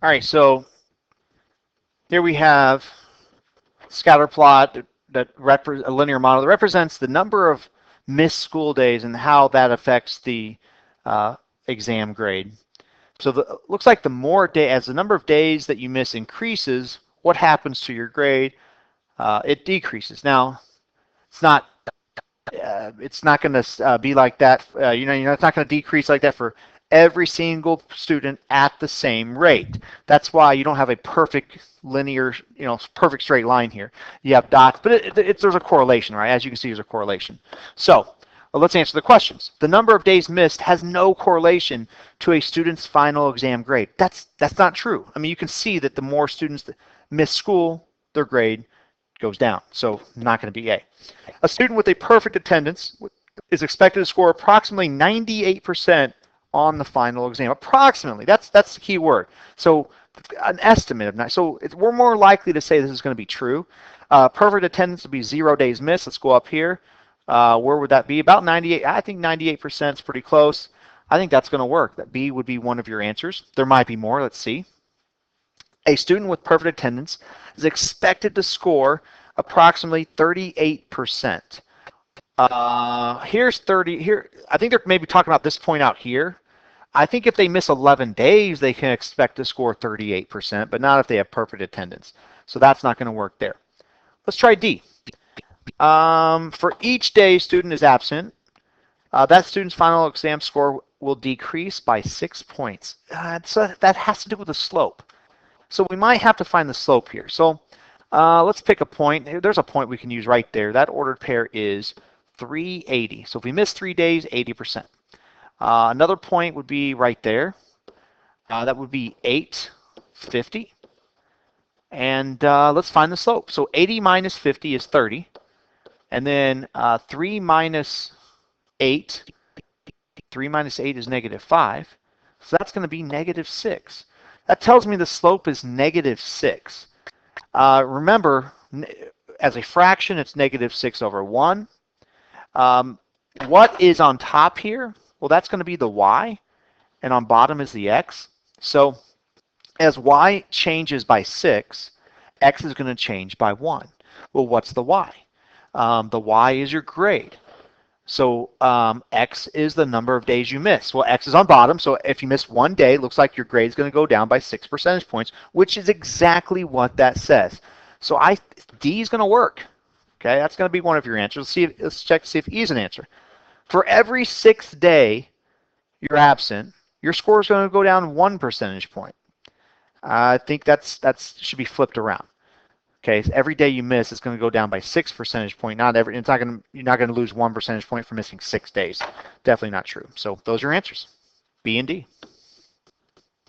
All right, so here we have scatter plot that a linear model that represents the number of missed school days and how that affects the exam grade. So looks like the more day, as the number of days that you miss increases, what happens to your grade? It decreases. Now, it's not going to be like that. It's not going to decrease like that for every single student at the same rate. That's why you don't have a perfect linear, perfect straight line here. You have dots, but there's a correlation, right? As you can see, there's a correlation. So let's answer the questions. The number of days missed has no correlation to a student's final exam grade. That's not true. I mean, you can see that the more students miss school, their grade goes down. So not going to be A. A student with a perfect attendance is expected to score approximately 98% on the final exam. Approximately. That's the key word. So an estimate of 9. So we're more likely to say this is going to be true. Perfect attendance would be 0 days missed. Let's go up here. Where would that be? About 98. I think 98% is pretty close. I think that's going to work. That B would be one of your answers. There might be more. Let's see. A student with perfect attendance is expected to score approximately 38%. Here's 30. Here, I think they're maybe talking about this point out here. I think if they miss 11 days, they can expect to score 38%, but not if they have perfect attendance. So that's not going to work there. Let's try D. For each day a student is absent, that student's final exam score will decrease by 6 points. So that has to do with the slope. So we might have to find the slope here. So let's pick a point. There's a point we can use right there. That ordered pair is 380. So if we miss 3 days, 80%. Another point would be right there. That would be 850. And let's find the slope. So 80 minus 50 is 30. And then 3 minus 8. 3 minus 8 is negative 5. So that's going to be negative 6. That tells me the slope is negative 6. Remember, as a fraction, it's negative 6 over 1. What is on top here? Well, that's going to be the y, and on bottom is the x. So as y changes by 6, x is going to change by 1. Well, what's the y? The y is your grade. So x is the number of days you miss. Well, x is on bottom, so if you miss 1 day, it looks like your grade is going to go down by 6 percentage points, which is exactly what that says. So D is going to work. Okay, that's going to be one of your answers. Let's check to see if E is an answer. For every 6th day you're absent, your score is going to go down 1 percentage point. I think that should be flipped around. Okay, so every day you miss is going to go down by 6 percentage point. You're not going to lose 1 percentage point for missing 6 days. Definitely not true. So those are your answers, B and D.